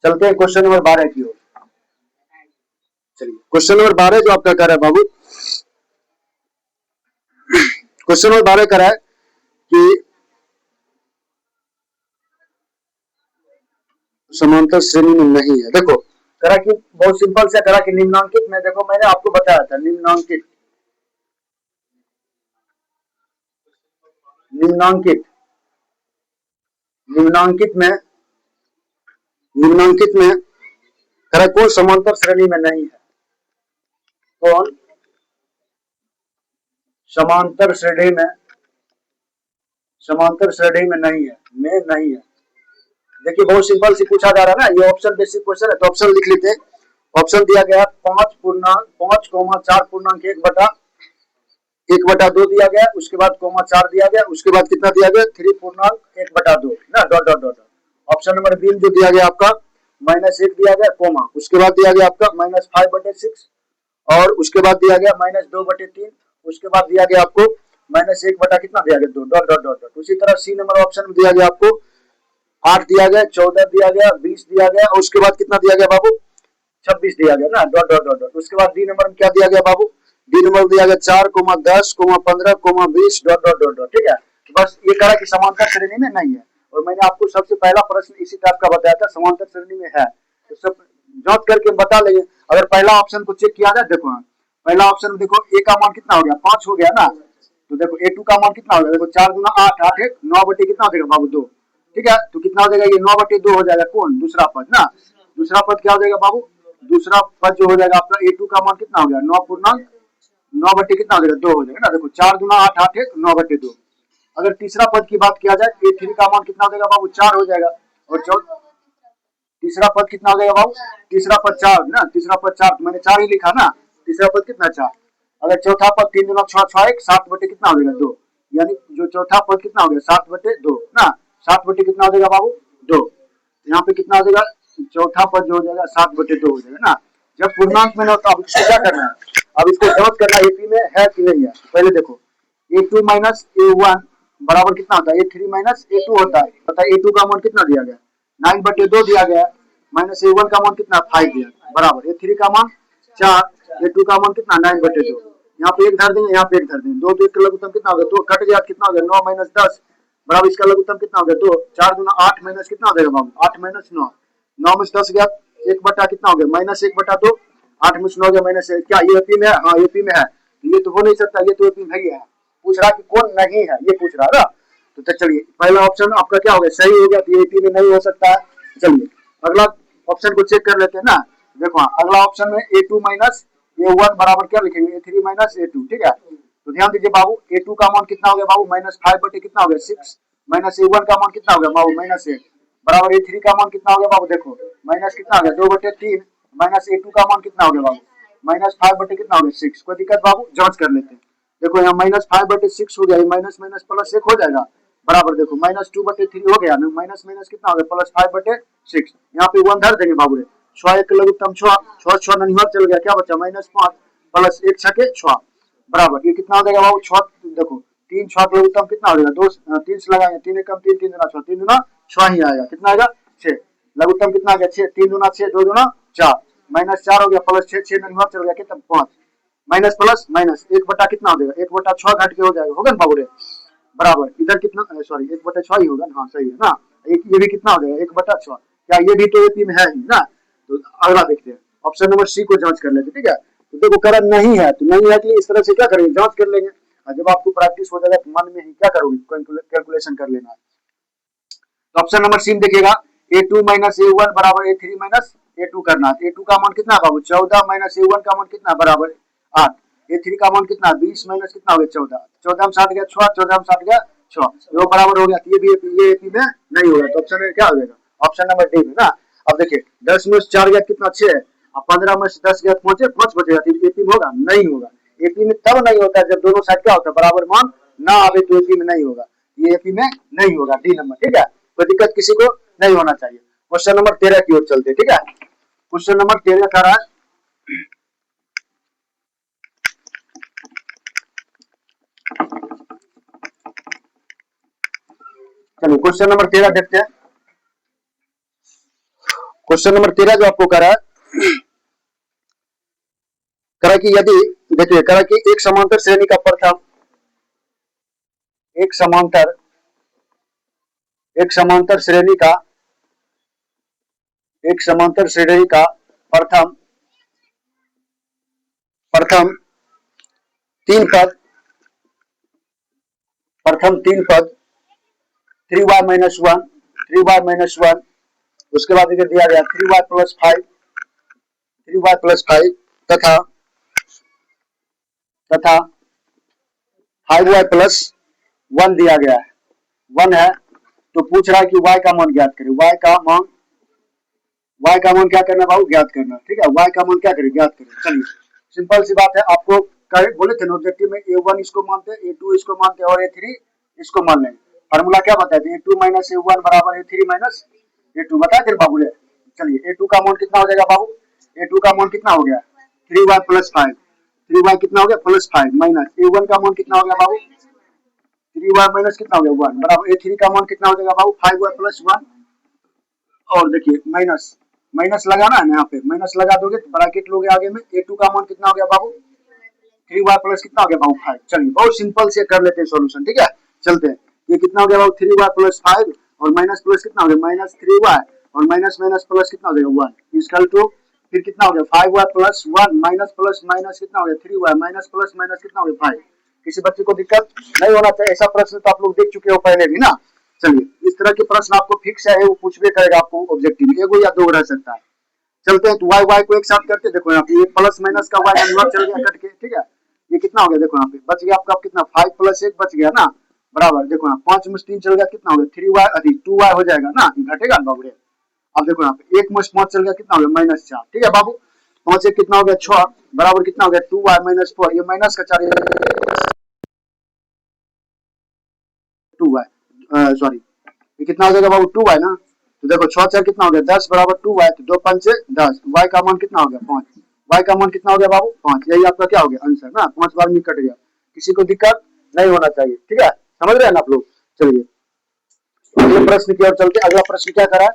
चलते हैं question number 12 की ओर। चलिए क्वेश्चन नंबर 12 जो आपका कर रहा है बाबू, क्वेश्चन नंबर 12 कर रहा है कि समांतर श्रेणी में नहीं है। देखो करा कि बहुत सिंपल से करा कि निम्नांकित में, देखो मैंने आपको बताया था निम्नांकित निम्नांकित निम्नांकित में निम्नांकित में करा कौन समांतर श्रेणी में नहीं है, कौन समांतर श्रेणी में नहीं है, नहीं है। देखिए बहुत सिंपल से पूछा जा रहा है ना, ये ऑप्शन बेसिक क्वेश्चन है तो ऑप्शन लिख लेते हैं। ऑप्शन दिया गया 5,4 दिया गया, उसके बाद कोमा 4 दिया गया, उसके बाद कितना दिया गया 3,1/2 ना, dot dot dot. Option number B जो दिया गया आपका -1 दिया गया कोमा, उसके बाद दिया गया आपका -5/6, और उसके बाद दिया गया -2/3, उसके बाद दिया गया आपको -1 बटा कितना दिया गया 2, डॉट डॉट डॉट। उसी तरह सी नंबर ऑप्शन में दिया गया आपको 8 दिया गया, 14 दिया गया, 20 दिया गया, और उसके बाद कितना दिया गया बाबू 26 दिया गया ना, डॉट डॉट डॉट। उसके बाद डी नंबर में क्या दिया गया बाबू, डी नंबर दिया गया 4, 10, 15, 20, डॉट डॉट डॉट डॉट। ठीक है, तो बस ये करा कि समांतर श्रेणी में नहीं है। और मैंने आपको सबसे पहला प्रश्न इसी टाइप का बताया था, समांतर श्रेणी में है, तो सब जांच करके बता लेंगे। अगर पहला ऑप्शन को चेक किया जाए, देखो पहला ऑप्शन में देखो ए का मान कितना हो गया 5 हो गया ना, तो देखो ए2 का मान कितना हो गया, देखो 4 गुना 8, 8 1 9 बटे कितना हो जाएगा बाबू 2। ठीक है, तो कितना हो जाएगा ये 9/2 हो जाएगा, कौन दूसरा पद ना, दूसरा पद क्या हो जाएगा बाबू, दूसरा पद जो हो जाएगा आपका ए2 का मान कितना हो गया 9 बटे कितना हो जाएगा 2 हो जाएगा ना। देखो 4 गुना 8, 8 1 9/2। अगर तीसरा पद की बात किया जाए ए3 का मान कितना हो जाएगा बाबू 4 हो जाएगा, और तीसरा पद कितना हो जाएगा बाबू, तीसरा पद 4 ना, तीसरा पद 4 तो मैंने 4 ही लिखा ना, तीसरा पद कितना 4। अगर चौथा पद 3 गुना 6 6 1 7 बटे कितना हो जाएगा 2, यानी जो चौथा पद कितना हो गया 7/2 ना, 7 बटे कितना हो जाएगा बाबू 2। यहाँ पे कितना हो जाएगा चौथा पद जो हो जाएगा 7/2 हो जाएगा ना। जब पूर्णांक में ना तो अब इसको क्या करना है, अब इसको जांच करना है एपी में है कि नहीं है। पहले देखो a2 माइनस a1 बराबर कितना होता है a3 माइनस a2 होता है, पता है a2 का मान कितना दिया गया 9/2 दिया गया, माइनस a1 का मान कितना 5 दिया बराबर a3 का मान 4, a2 का मान कितना 9/2। यहाँ पे एक धर देंगे, यहाँ पे एक धर देंगे, 2 2 का लघुत्तम कितना हो गया 2, कट गया कितना हो गया 9 - 10 बराबर इसका लघुत्तम कितना हो गया 2, 4 गुना 8 माइनस कितना हो जाएगा बाबू 8 - 9, 9 में 10 गया 1 बटा कितना हो गया -1/2, 8 में 9 गया -1। क्या ये एपी में है, हाँ एपी में है, ये तो हो नहीं सकता, ये तो एपी में ही है। पूछ रहा कि कौन नहीं है, ये पूछ रहा ना, तो चलिए पहला ऑप्शन आपका क्या हो गया सही हो गया, तो एपी में नहीं हो सकता है। चलिए अगला ऑप्शन को चेक कर लेते हैं ना। देखो अगला ऑप्शन में a2 माइनस a1 बराबर क्या लिखेंगे a3 माइनस a2। ठीक है, तो ध्यान दीजिए बाबू a2 का मान कितना हो गया बाबू -5 बटे कितना हो गया 6, माइनस a1 का मान कितना हो गया बाबू -1 बराबर a3 का मान कितना हो गया बाबू, देखो माइनस कितना हो गया 2/3, माइनस a2 का मान कितना हो गया बाबू -5 बटे कितना हो गया 6। कोई दिक्कत बाबू, जांच कर लेते हैं। देखो यहाँ -5/6 हो गया, माइनस माइनस प्लस 1 हो जाएगा बराबर, देखो -2/3 हो गया, माइनस माइनस कितना हो गया +5/6। यहाँ पे 1 धर देंगे बाबू रे, 6 1 लघुत्तम 6, 6 6 ननिहार चल गया, क्या बचा -5 प्लस 1 6 6 बराबर ये कितना हो जाएगा बाबू 6, देखो 3 6 का लघुत्तम कितना हो जाएगा 2, 3 से लगाएंगे 3 एकम 3 3 दूना 6, 3 दूना 6 ही आएगा, कितना आएगा 6। लघुत्तम कितना आ गया 6, 3 दूना 6 2 दूना 4, -4 हो गया प्लस 6 6 ननिहार चल गया कितना 5, माइनस प्लस माइनस 1 बटा कितना हो जाएगा 1/6 घट के हो जाएगा, होगा ना बाबू रे बराबर, इधर कितना सॉरी 1/6 ही होगा, हाँ सही है ना। ये भी कितना हो जाएगा 1/6, क्या ये भी तो एपी में है ही ना। तो अगला देखते हैं ऑप्शन नंबर सी को जांच कर लेते, ठीक है। तो देखो करंट नहीं है, तो नहीं है कि इस तरह से क्या करेंगे जांच कर लेंगे, और जब आपको प्रैक्टिस हो जाएगा तो मन में ही क्या करोगे कैलकुलेशन कर लेना है। तो ऑप्शन नंबर सी देखिएगा a2 माइनस a1 बराबर a3 माइनस a2 करना है। a2 का मान कितना है बाबू 14 माइनस a1 का मान कितना बराबर 8, a3 का मान कितना 20 माइनस कितना हो गया 14, 14 में 7 गया 6, 14 में 7 गया 6, वो बराबर हो गया, तो ये भी ये एपी में नहीं होगा, तो ऑप्शन क्या हो जाएगा ऑप्शन नंबर डी में ना। अब देखिए 10 में 4 गया कितना 6 है, अब 15 में 10 गया पहुंचे 5 बचेगा, तो एपी में होगा नहीं होगा। एपी में तब नहीं होता जब दोनों साइड क्या होता है बराबर मान ना आवे, तो एपी में नहीं होगा, ये एपी में नहीं होगा, डी नंबर, ठीक है। कोई दिक्कत किसी को नहीं होना चाहिए। क्वेश्चन नंबर 13 की ओर चलते, ठीक है। क्वेश्चन नंबर 13 का रहा है, चलिए क्वेश्चन नंबर 13 देखते हैं। क्वेश्चन नंबर 13 जो आपको करा कि यदि देखिए करा कि एक समांतर श्रेणी का प्रथम एक समांतर श्रेणी का प्रथम तीन पद 3y माइनस वन, उसके बाद इधर दिया गया 3y प्लस फाइव तथा 5y प्लस वन दिया गया है, वन है। तो पूछ रहा है कि y का मान ज्ञात करें। y का मान क्या करना बाबू, ज्ञात करना। ठीक है, y का मान क्या करें, ज्ञात करें। चलिए सिंपल सी बात है, आपको बोले थे ना ऑब्जेक्टिव में a1 इसको मानते हैं, a2 इसको मानते हैं और a3 इसको मान लेंगे। फार्मूला क्या बताते हैं, a2 माइनस a1 बराबर a3 माइनस a2 बताए थे बाबू ने। चलिए a2 का मान कितना हो जाएगा बाबू, a2 का मान कितना हो गया 3y प्लस 5, 3y कितना हो गया प्लस 5 माइनस a1 का मान कितना हो गया बाबू 3y माइनस कितना हो गया 1 बराबर a3 का मान कितना हो जाएगा बाबू 5y प्लस 1। और देखिए माइनस लगाना है ना, यहाँ पे माइनस लगा दोगे तो ब्रैकेट लोगे आगे में, a2 का मान कितना हो गया बाबू 3y प्लस कितना हो गया बाबू 5। चलिए बहुत सिंपल से कर लेते हैं सॉल्यूशन। ठीक है, चलते हैं। ये कितना हो गया बाबू 3y प्लस 5 और माइनस प्लस कितना हो गया माइनस 3y और माइनस माइनस प्लस कितना हो जाएगा 1 इक्वल टू फिर कितना हो गया 5y plus 1 minus plus minus कितना हो गया 3y माइनस प्लस माइनस कितना हो गया 5। किसी बच्चे को दिक्कत नहीं होना चाहिए, ऐसा प्रश्न तो आप लोग देख चुके हो पहले भी ना। चलिए इस तरह के प्रश्न आपको फिक्स है, वो पूछ भी करेगा आपको ऑब्जेक्टिव में, एगो या दो रह सकता है। चलते हैं तो y को एक साथ करते, देखो यहाँ पे ये प्लस माइनस का y यहाँ चल गया कट के। ठीक है, ये कितना हो गया देखो यहाँ पे बच गया आपका कितना 5 प्लस 1 बच गया ना, बराबर देखो यहाँ 5 में 3 चल गया कितना हो गया 3y अधिक 2y हो जाएगा ना, घटेगा ना बाबू। अब देखो यहाँ पे 1 में 5 चल गया कितना हो गया माइनस 4। ठीक है बाबू, 5 1 कितना हो गया 6 बराबर कितना हो गया 2y माइनस 4, ये माइनस का 4 2y सॉरी ये कितना हो जाएगा बाबू 2y ना। तो देखो 6 4 कितना हो गया 10 बराबर 2y, तो 2 5 से 10, y का मान कितना हो गया 5, y का मान कितना हो गया बाबू 5। यही आपका क्या हो गया आंसर ना, 5 बार में कट गया, किसी को दिक्कत नहीं होना चाहिए। ठीक है, समझ रहे हैं ना आप लोग। चलिए अगले प्रश्न की ओर चलते। अगला प्रश्न क्या करा है,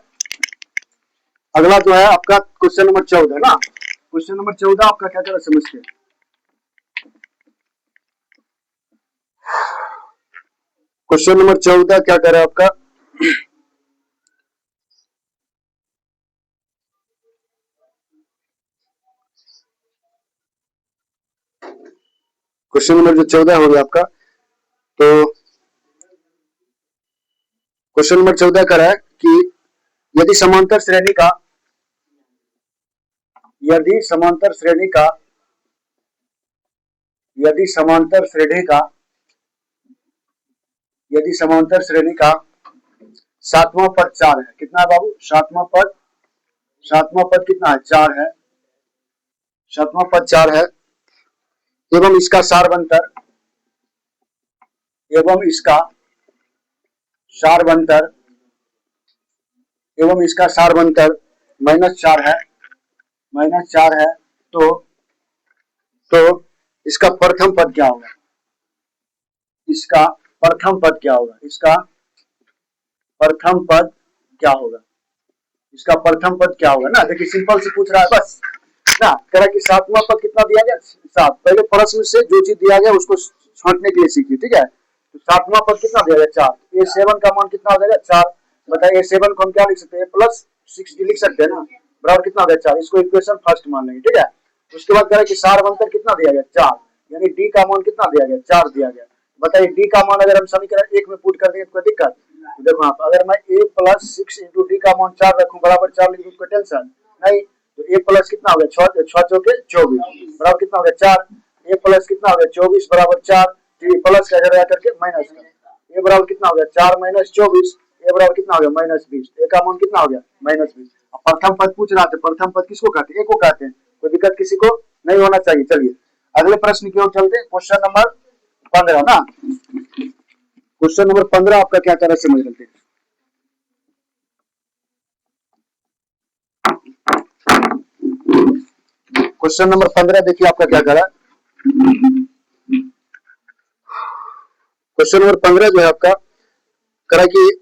अगला जो है आपका क्वेश्चन नंबर 14 ना। क्वेश्चन नंबर 14 आपका क्या करा समझते हैं। क्वेश्चन नंबर 14 क्या करा आपका, क्वेश्चन नंबर जो 14 हो गया आपका, तो क्वेश्चन नंबर 14 करा है कि यदि समांतर श्रेणी का यदि समांतर श्रेणी का सातवां पद 4 है। कितना है बाबू सातवां पद कितना है 4 है, सातवां पद 4 है एवं इसका सारवंतर -4 है। तो इसका प्रथम पद क्या होगा, इसका प्रथम पद क्या होगा ना। देखिए सिंपल से पूछ रहा है बस ना, कह रहा है कि सातवां पद कितना दिया गया 7। पहले प्रश्न से जो चीज दिया गया उसको छांटने के लिए सीखिए। ठीक है, तो सातवां पद कितना दिया गया 4, a7 का मान कितना हो जाएगा 4। बताइए a7 को हम क्या लिख सकते हैं प्लस 6d लिख सकते हैं ना, बराबर कितना हो गया 4। इसको इक्वेशन फर्स्ट मान लेंगे। ठीक है, उसके बाद कह रहा है कि सारवंतर कितना दिया गया 4, यानी d का मान कितना दिया गया 4 दिया गया। बताइए d का मान अगर हम समीकरण 1 में पुट कर देंगे तो कोई दिक्कत, तो देखो आप अगर मैं a प्लस 6 इंटू डी का मान 4 रखूं बराबर 4 लिख दूं कोई टेंशन नहीं। तो a प्लस कितना हो गया 6 चौके 24 बराबर कितना हो गया 4, a प्लस कितना हो गया 24 बराबर 4, प्लस का इधर करके माइनस का, a बराबर कितना हो गया 4 माइनस 24, a बराबर कितना हो गया माइनस 20, a का मान कितना हो गया माइनस 20। अब प्रथम पद पूछ रहा था, प्रथम पद किसको कहते हैं, a को कहते हैं, कोई दिक्कत किसी को नहीं होना चाहिए। चलिए अगले प्रश्न की ओर चलते हैं, क्वेश्चन नंबर 15 ना। क्वेश्चन नंबर 15 आपका क्या कर रहा है समझ लेते हैं। क्वेश्चन नंबर 15 देखिए आपका क्या करा। क्वेश्चन नंबर 15 जो है आपका करा कि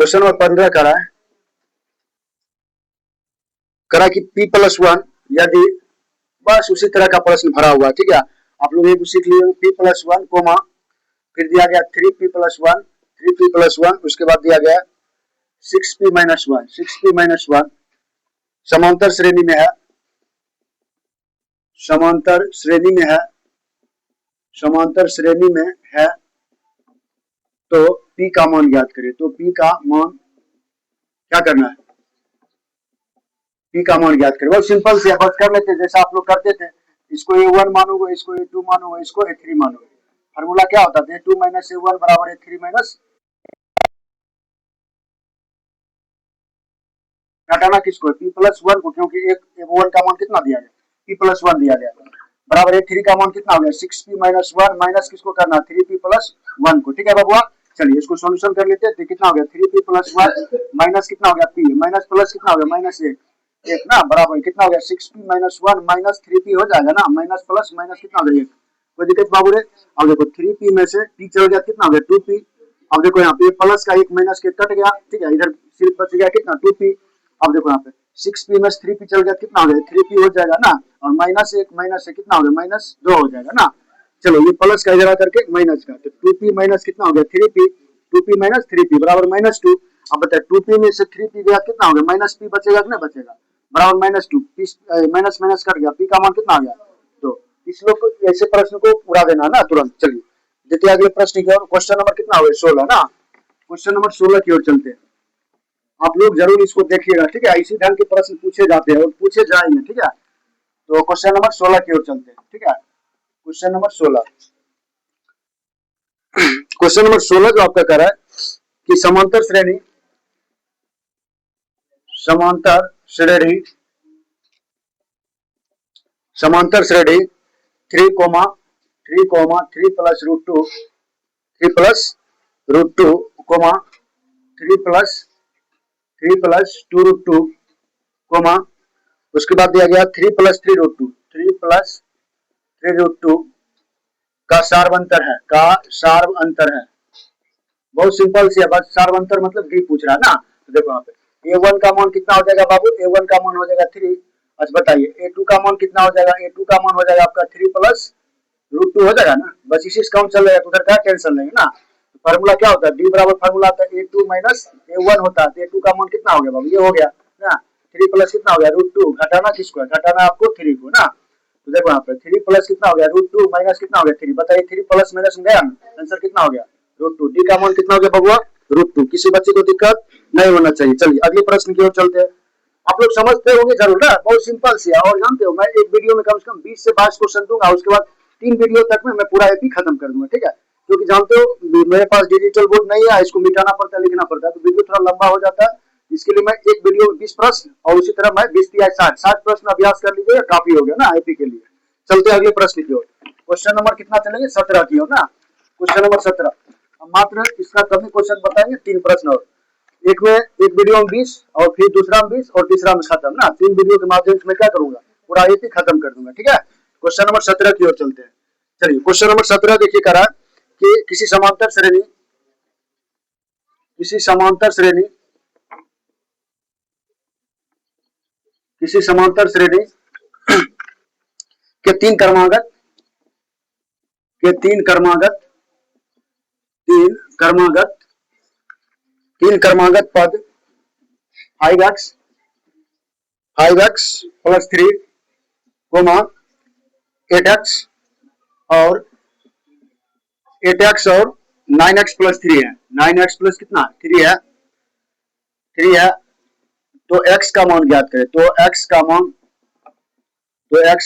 क्वेश्चन नंबर 15 करा कि p+1 यदि, बस उसी तरह का प्रश्न भरा हुआ, ठीक है। आप लोग एक सीख लिए p+1 कोमा, फिर दिया गया 3p+1 उसके बाद दिया गया 6p-1 समांतर श्रेणी में है, समांतर श्रेणी में है, तो p का मान ज्ञात करें। तो p का मान क्या करना है, p का मान ज्ञात करें। बहुत सिंपल से बस कर लेते जैसा आप लोग करते थे, इसको a1 मानोगे, इसको a2 मानोगे, इसको a3 मानोगे। फार्मूला क्या होता है, a2 - a1 बराबर a3 - घटाना किसको, p+1 को, क्योंकि एक a1 का मान कितना दिया गया, p+1 दिया गया, बराबर a3 का मान कितना हो गया 6p-1 माइनस किसको करना 3p+1 को, ठीक है बबुआ। चलिए इसको सॉल्यूशन कर लेते हैं। तो कितना हो गया 3p+1 माइनस कितना हो गया p, माइनस प्लस कितना हो गया -1 एक ना, बराबर कितना हो गया 6p-1 माइनस 3p हो जाएगा ना, माइनस प्लस माइनस कितना हो गया 1। कोई दिक्कत बाबू रे। अब देखो 3p में से p चल गया, कितना हो गया 2p। अब देखो यहाँ पे प्लस का 1 माइनस के कट गया, ठीक है, इधर सिर्फ बच गया कितना 2p। अब देखो यहाँ पे 6p में 3p चल गया, कितना हो गया 3p हो जाएगा ना, और माइनस 1 माइनस से कितना हो गया -2 हो जाएगा ना। चलो ये प्लस का इधर आकर के माइनस का, तो 2p माइनस कितना हो गया 3p, 2p माइनस 3p बराबर -2। अब बताए 2p में से 3p गया, कितना हो गया -p बचेगा कि नहीं बचेगा, बराबर -2, माइनस माइनस कट गया, p का मान कितना आ गया। तो इस लोग को ऐसे प्रश्न को उड़ा देना ना तुरंत। चलिए देखिए अगले प्रश्न की ओर, क्वेश्चन नंबर कितना हो गया 16 ना, क्वेश्चन नंबर 16 की ओर चलते हैं। आप लोग जरूर इसको देखिएगा, ठीक है, इसी ढंग के प्रश्न पूछे जाते हैं और पूछे जाएंगे, ठीक है। तो क्वेश्चन नंबर 16 की ओर चलते हैं, ठीक है। क्वेश्चन नंबर 16 क्वेश्चन नंबर 16 जो आपका कह रहा है कि समांतर श्रेणी 3, 3 प्लस √2 कोमा 3 प्लस 2√2 कोमा, उसके बाद दिया गया 3 प्लस 3√2 का सार्वंतर है, बहुत सिंपल सी है, बस सार्वंतर मतलब डी पूछ रहा है ना। तो देखो यहाँ पे a1 का मान कितना हो जाएगा बाबू, a1 का मान हो जाएगा 3। अच्छा बताइए a2 का मान कितना हो जाएगा, a2 का मान हो जाएगा आपका 3 प्लस √2 हो जाएगा ना, बस इसी से काम चल रहा है, उधर का टेंशन नहीं ना। फार्मूला क्या होता है, डी बराबर फार्मूला आता है a2 माइनस a1 होता है। तो a2 का मान कितना हो गया बाबू, ये हो गया ना, 3 प्लस कितना हो गया √2, घटाना किसको है, घटाना आपको 3 को ना। तो देखो यहाँ पे 3 प्लस कितना हो गया √2 माइनस कितना हो गया 3, बताइए 3 प्लस माइनस में गया ना, आंसर कितना हो गया √2। डी का मान कितना हो गया बबुआ √2, किसी बच्चे को दिक्कत नहीं होना चाहिए। चलिए अगले प्रश्न की ओर चलते हैं। आप लोग समझते होंगे जरूर ना, बहुत सिंपल सी है, और जानते हो मैं एक वीडियो में कम से कम 20 से 22 क्वेश्चन दूंगा, उसके बाद 3 वीडियो तक में मैं पूरा एपी खत्म कर दूंगा, ठीक है। क्योंकि जानते हो मेरे पास डिजिटल बोर्ड नहीं है, इसको मिटाना पड़ता है, लिखना पड़ता है, तो वीडियो थोड़ा लंबा हो जाता है। इसके लिए मैं एक वीडियो में 20 प्रश्न और उसी तरह मैं 20 या 60 प्रश्न अभ्यास कर लीजिएगा, काफी हो गया ना एपी के लिए। चलते हैं अगले प्रश्न की ओर, क्वेश्चन नंबर कितना चलेंगे 17 की ओर ना, क्वेश्चन नंबर 17। मात्र इसका कभी क्वेश्चन बताएंगे, 3 प्रश्न और एक में एक वीडियो में 20 और फिर दूसरा में 20 और तीसरा में खत्म ना, 3 वीडियो के माध्यम से मैं क्या करूंगा पूरा एपी खत्म कर दूंगा, ठीक है। क्वेश्चन नंबर 17 की ओर चलते हैं। चलिए क्वेश्चन नंबर 17 देखिए करा कि किसी समांतर श्रेणी के तीन क्रमागत पद 5x प्लस 3 कोमा 8x और 9x प्लस 3 है, 9x प्लस कितना 3 है, तो x का मान ज्ञात करें। तो x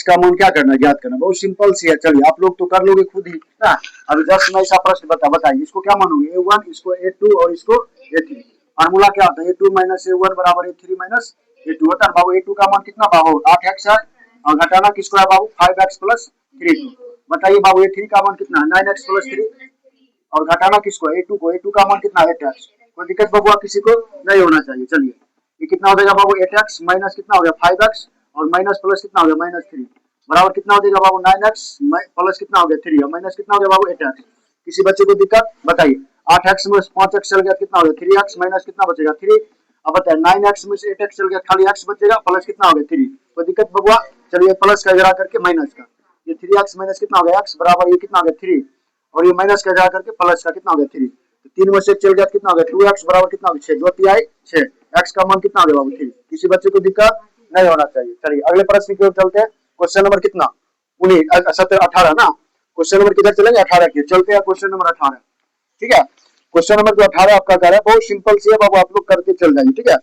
का मान क्या करना है, ज्ञात करना, बहुत सिंपल सी है। चलिए आप लोग तो कर लोगे खुद ही ना। अभी जस्ट मैं ऐसा प्रश्न बताइए इसको क्या मानोगे, a1 इसको a2 और इसको a3। फार्मूला क्या होता है, a2 माइनस a1 बराबर a3 माइनस a2 होता है बाबू। a2 का मान कितना बाबू 8x है, और घटाना किसको है बाबू 5x प्लस 3 को। बताइए बाबू a3 का मान कितना है 9x प्लस 3 और घटाना किसको a2 को, a2 का मान कितना है 8x। कोई दिक्कत बाबू किसी को नहीं होना चाहिए। चलिए ये कितना हो जाएगा बाबू 8x माइनस कितना हो गया 5x और माइनस प्लस कितना हो गया -3 बराबर कितना हो जाएगा बाबू 9x प्लस कितना हो गया 3 और माइनस कितना हो गया बाबू 8x। किसी बच्चे को दिक्कत बताइए। 8x में 5x चल गया कितना हो गया 3x माइनस कितना बचेगा 3। अब बताए 9x में से 8x चल गया खाली x बचेगा प्लस कितना हो गया 3। कोई दिक्कत बबुआ? चलिए प्लस का गिरा करके माइनस का, ये 3x माइनस कितना हो गया x बराबर ये कितना हो गया 3, और ये माइनस का गिरा करके प्लस का कितना हो गया 3। तो 3 में से चल गया कितना हो गया 2x बराबर कितना हो गया 6, 2 3 6, x का मान कितना हो गया बाबू 3। किसी बच्चे को दिक्कत नहीं होना चाहिए। चलिए अगले प्रश्न की ओर चलते हैं। क्वेश्चन नंबर कितना 19 17 18 ना, क्वेश्चन नंबर किधर चलेंगे 18 की चलते हैं। क्वेश्चन नंबर 18 ठीक है। क्वेश्चन नंबर जो 18 आपका कह रहा है बहुत सिंपल सी है बाबू, आप लोग करके चल जाएंगे ठीक है।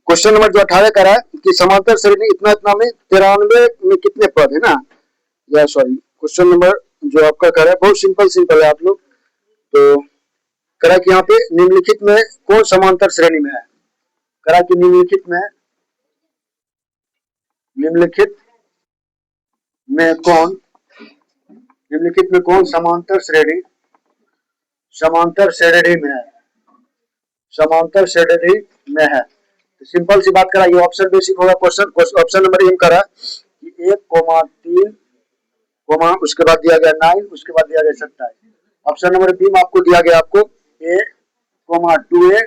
क्वेश्चन नंबर जो 18 कह रहा है कि समांतर श्रेणी इतना इतना में 93 में कितने पद है ना, या सॉरी क्वेश्चन नंबर जो आपका कह रहा है बहुत सिंपल है आप लोग तो कह रहा है कि यहाँ पे निम्नलिखित में कौन समांतर श्रेणी में है, कह रहा है कि निम्नलिखित में कौन समांतर श्रेणी में है। तो सिंपल सी बात करा, ये ऑप्शन बेसिक होगा क्वेश्चन। ऑप्शन नंबर एम करा कि 1, 3, उसके बाद दिया गया 9, उसके बाद दिया गया 27। ऑप्शन नंबर बी में आपको दिया गया आपको a, 2a,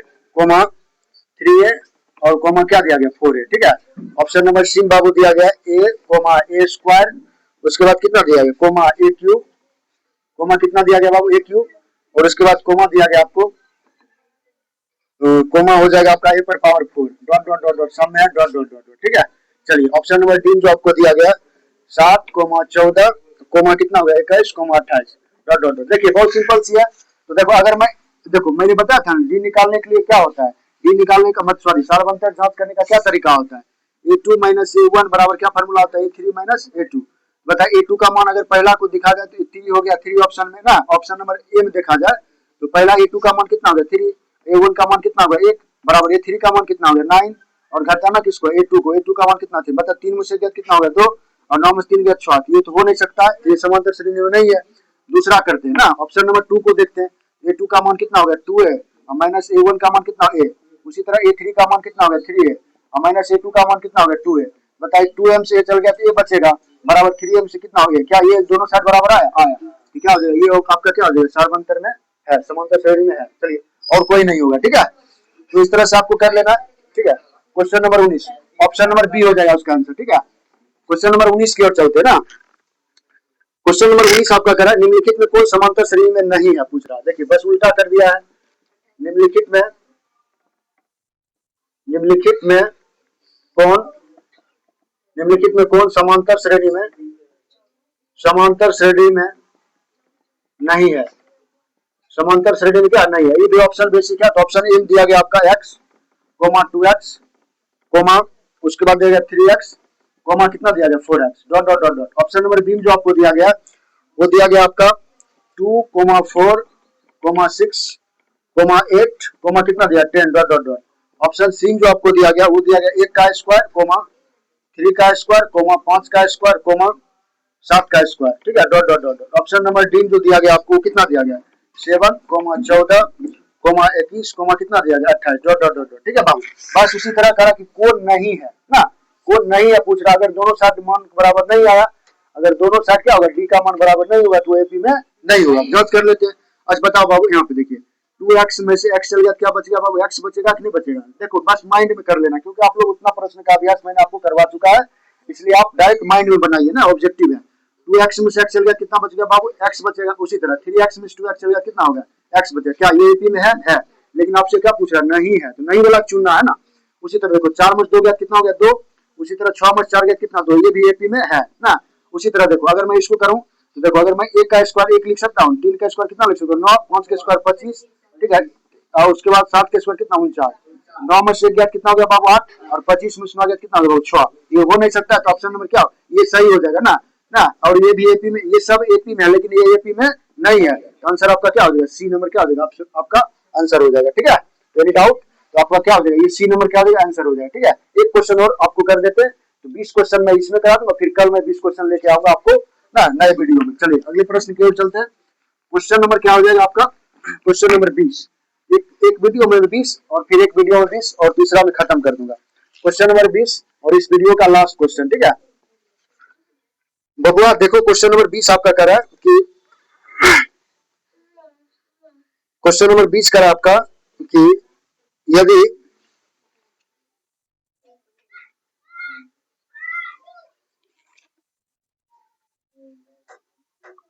3a और कोमा क्या दिया गया 4a ठीक है। ऑप्शन नंबर सी बाबू दिया गया a, a², उसके बाद कितना दिया गया कोमा a³, कोमा कितना दिया गया बाबू a³, और उसके बाद कोमा दिया गया आपको कोमा हो जाएगा आपका a पर power 4 dot dot dot dot सब में डॉट डॉट डॉट ठीक है। चलिए ऑप्शन नंबर डी जो आपको दिया गया 7, 14, कोमा कितना हो गया 21, 28 डॉट डॉट डॉट। देखिए बहुत सिंपल सी है। तो देखो अगर मैंने बताया था डी निकालने के लिए क्या होता है, डी निकालने का मत सॉरी सार्वभौमिक जांच करने का क्या तरीका होता है, a2 माइनस a1 बराबर क्या फॉर्मूला होता है a3 माइनस a2। बताए a2 का मान अगर पहला को दिखा जाए तो 3 हो गया 3 ऑप्शन में ना, ऑप्शन नंबर ए में देखा जाए तो पहला a2 का मान कितना हो गया 3, a1 का मान कितना होगा 1 बराबर a3 का मान कितना हो गया 9, और घटाना किसको a2 को, a2 का मान कितना था बता 3 में से गया कितना होगा 2 और 9 में 3 गया 6, ये तो हो नहीं सकता, ये समांतर श्रेणी में नहीं है। दूसरा करते हैं ना, ऑप्शन नंबर 2 को देखते हैं, a2 का मान कितना हो गया 2 है और माइनस a1 का मान कितना a, उसी तरह a3 का मान कितना हो गया 3 है और माइनस a2 का मान कितना हो गया 2 है। बताइए 2m से चल गया तो a बचेगा बराबर 3m से कितना हो गया, क्या ये दोनों साइड बराबर आया तो क्या हो जाएगा ये आपका क्या हो जाएगा सार्वभौमिक में है, समांतर श्रेणी में है। चलिए और कोई नहीं होगा ठीक है, तो इस तरह से आपको कर लेना ठीक है। Question number 19 option number B हो जाएगा उसका आंसर ठीक है। क्वेश्चन नंबर 19 की ओर चलते हैं ना। क्वेश्चन नंबर 19 आपका कह रहा है निम्नलिखित में कोई समांतर श्रेणी में नहीं है, पूछ रहा है। देखिए बस उल्टा कर दिया है, निम्नलिखित में कौन समांतर श्रेणी में नहीं है, समांतर श्रेणी में क्या नहीं है, ये भी ऑप्शन बेसिक है। तो ऑप्शन ए दिया गया आपका x, 2x, उसके बाद दिया गया 3x, कितना दिया गया 4x dot dot dot dot. Option number B जो आपको दिया गया वो दिया गया आपका 2, 4, 6, 8, कितना दिया 10 dot dot dot. Option C जो आपको दिया गया वो दिया गया 1 का स्क्वायर, 3 का स्क्वायर, 5 का स्क्वायर, 7 का स्क्वायर ठीक है dot dot dot. Option number D जो दिया गया आपको कितना दिया गया 7, 14, 21, कितना दिया गया 28 डॉट डॉट डॉट ठीक है बाबू। बस उसी तरह करा कि कोड नहीं है ना, कोड नहीं है पूछ रहा, अगर दोनों साइड मान बराबर नहीं आया, अगर दोनों साइड क्या होगा डी का मान बराबर नहीं होगा तो एपी में नहीं होगा। जांच कर लेते हैं। अच्छा बताओ बाबू यहाँ पे देखिए 2x में से x चल गया क्या बचेगा बाबू, x बचेगा कि नहीं बचेगा। देखो बस माइंड में कर लेना क्योंकि आप लोग उतना प्रश्न का अभ्यास मैंने आपको करवा चुका है, इसलिए आप डायरेक्ट माइंड में बनाइए ना, ऑब्जेक्टिव है। 2x में से x चल गया कितना बचेगा बाबू x बचेगा, उसी तरह 3x में से 2x चल गया कितना होगा x बचेगा। क्या ये एपी में है लेकिन आपसे क्या पूछ रहा है नहीं है, तो नहीं वाला चुनना है ना। उसी तरह देखो 4 में 2 गया कितना हो गया 2, उसी तरह 6 में 4 गया कितना 2, ये भी एपी में है ना। उसी तरह देखो अगर मैं इसको करूं तो देखो अगर मैं 1 का स्क्वायर 1 लिख सकता हूं, 3 का स्क्वायर कितना लिख सकता हूं 9, 5 का स्क्वायर 25 ठीक है, और उसके बाद 7 का स्क्वायर कितना 49, 9 में से गया कितना हो गया बाबू 8 और 25 में से गया कितना हो गया 6, ये हो नहीं सकता। तो ऑप्शन नंबर क्या ये सही हो जाएगा ना, और ये भी एपी में, ये सब एपी में है लेकिन ये एपी में नहीं है, तो आंसर आपका क्या हो जाएगा सी नंबर क्या हो जाएगा आपका आंसर हो जाएगा ठीक है। एनी डाउट, तो आपका क्या हो जाएगा ये सी नंबर क्या हो जाएगा आंसर हो जाएगा ठीक है। एक क्वेश्चन और आपको कर देते हैं, तो 20 क्वेश्चन मैं इसमें करा दूंगा, फिर कल मैं 20 क्वेश्चन लेके आऊंगा आपको ना नए वीडियो में। चलिए अगले प्रश्न की ओर चलते हैं। क्वेश्चन नंबर क्या हो जाएगा आपका क्वेश्चन नंबर 20, एक वीडियो में 20 और फिर एक वीडियो में 20 और तीसरा में खत्म कर दूंगा। क्वेश्चन नंबर 20 और इस वीडियो का लास्ट क्वेश्चन ठीक है बबुआ। देखो क्वेश्चन नंबर 20 आपका कह रहा है कि क्वेश्चन नंबर 20 करा आपका कि यदि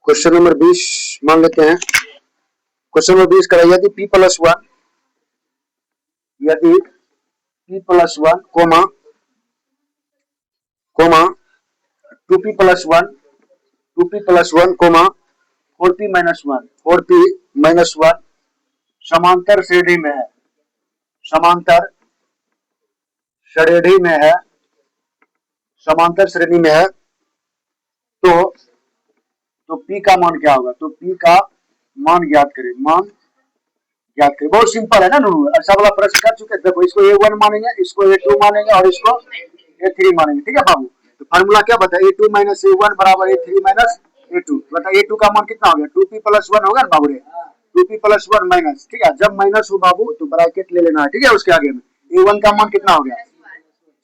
क्वेश्चन नंबर 20 मान लेते हैं, क्वेश्चन नंबर 20 करा यदि p प्लस 1, यदि p plus 1 comma 2p plus 1, 2p plus 1 comma 4p minus 1, 4p minus 1 समांतर श्रेणी में है, समांतर श्रेणी में है, समांतर श्रेणी में है, तो p का मान क्या होगा? तो p का मान ज्ञात करें, मान ज्ञात करें। बहुत सिंपल है ना नूनू, ऐसा वाला प्रश्न कर चुके। देखो इसको a1 मानेंगे, इसको a2 मानेंगे और इसको a3 मानेंगे। ठीक है बाबू, तो फार्मूला क्या बता? a2 माइनस a1 बराबर a3 माइनस a2। बता a2 का मान कितना हो गया? 2p प्लस 1 होगा ना बाबू रे, 2p प्लस 1 माइनस। ठीक है, जब माइनस हो बाबू तो ब्रैकेट ले लेना है। ठीक है, उसके आगे में a1 का मान कितना हो गया?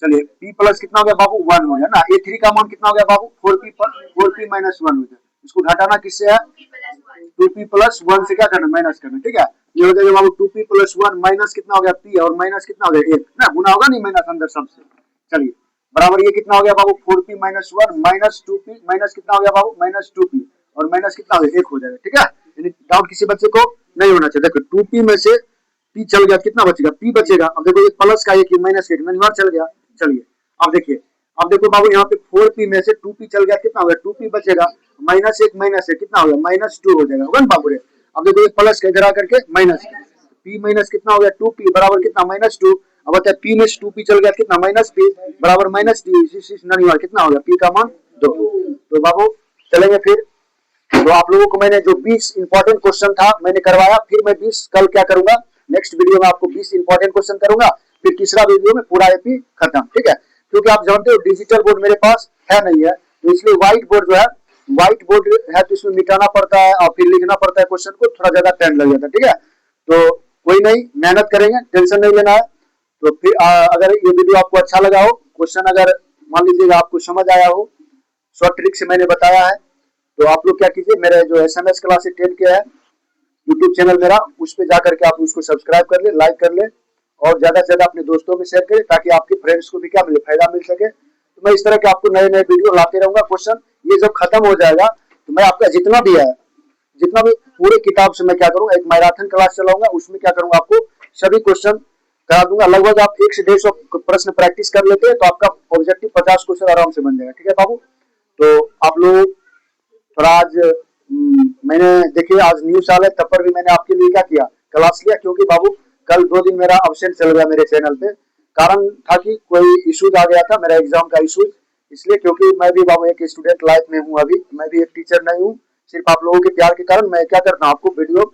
चलिए p प्लस कितना हो गया बाबू? 1 हो गया ना। a3 का मान कितना हो गया बाबू? 4p माइनस 1 हो गया। इसको घटाना किससे है? 2p प्लस 1 से क्या करना? माइनस करना। ठीक है, ये हो जाएगा बाबू 2p प्लस 1 माइनस कितना हो गया? p, और माइनस कितना हो गया? 1 ना, गुना होगा नहीं माइनस अंदर सबसे। चलिए बराबर ये कितना हो गया बाबू? 4p minus 1 minus 2p minus कितना हो गया बाबू? माइनस 2p, और माइनस कितना हो गया? 1 हो जाएगा। ठीक है, यानी डाउट किसी बच्चे को नहीं होना चाहिए। देखो 2p में से p चल गया, कितना बचेगा? p बचेगा। अब देखो ये प्लस का एक माइनस का एक चल गया। चलिए अब देखिए, अब देखो बाबू यहाँ पे 4p में से 2p चल गया, कितना हो गया? 2p बचेगा, माइनस एक माइनस है, कितना हो गया? माइनस 2 हो जाएगा, होगा ना बाबू रे। अब देखो ये प्लस का इधर आकर के माइनस, p माइनस कितना हो गया? 2p बराबर कितना? माइनस 2। अब बताए p में 2p चल गया, कितना? माइनस p बराबर माइनस t, कितना हो गया? p का मान 2। तो बाबू चलेंगे फिर। तो आप लोगों को मैंने जो 20 इंपॉर्टेंट क्वेश्चन था मैंने करवाया, फिर मैं 20 कल क्या करूंगा, नेक्स्ट वीडियो में आपको 20 इंपॉर्टेंट क्वेश्चन करूंगा, फिर तीसरा वीडियो में पूरा एपी खत्म। ठीक है, क्योंकि आप जानते हो डिजिटल बोर्ड मेरे पास है नहीं है, तो इसलिए व्हाइट बोर्ड जो है, व्हाइट बोर्ड है तो इसमें मिटाना पड़ता है और फिर लिखना पड़ता है क्वेश्चन को, थोड़ा ज्यादा टाइम लग जाता है। ठीक है, तो कोई नहीं, मेहनत करेंगे, टेंशन नहीं लेना है। तो फिर अगर ये वीडियो आपको अच्छा लगा हो, क्वेश्चन अगर मान लीजिएगा आपको समझ आया हो, शॉर्ट ट्रिक से मैंने बताया है, तो आप लोग क्या कीजिए, मेरे जो SMS क्लासेस 10 के है यूट्यूब चैनल मेरा, उस पर जाकर के आप उसको सब्सक्राइब कर ले, लाइक कर ले, और ज्यादा से ज्यादा अपने दोस्तों में शेयर करें, ताकि आपके फ्रेंड्स को भी क्या मिले? फायदा मिल सके। तो मैं इस तरह के आपको नए नए वीडियो लाते रहूंगा। क्वेश्चन ये जब खत्म हो जाएगा तो मैं आपका जितना भी है, जितना भी पूरे किताब से मैं क्या करूंगा, एक मैराथन क्लास चलाऊंगा, उसमें क्या करूंगा, आपको सभी क्वेश्चन करा दूंगा। लगभग आप 1 से 150 प्रश्न प्रैक्टिस कर लेते हैं तो आपका ऑब्जेक्टिव 50 क्वेश्चन आराम से बन जाएगा। ठीक है बाबू, तो आप लोग थोड़ा आज मैंने देखिए आज न्यू साल है, तब पर भी मैंने आपके लिए क्या किया? क्लास लिया, क्योंकि बाबू कल 2 दिन मेरा अब्सेंट चल गया मेरे चैनल पे। कारण था कि कोई इश्यूज आ गया था, मेरा एग्जाम का इशू, इसलिए, क्योंकि मैं भी बाबू एक स्टूडेंट लाइफ में हूँ, अभी मैं भी एक टीचर नहीं हूँ। सिर्फ आप लोगों के प्यार के कारण मैं क्या करता हूँ, आपको वीडियो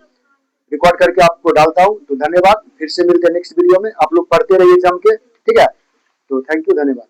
रिकॉर्ड करके आपको डालता हूँ। तो धन्यवाद, फिर से मिलते हैं नेक्स्ट वीडियो में। आप लोग पढ़ते रहिए जम के। ठीक है, तो थैंक यू, धन्यवाद।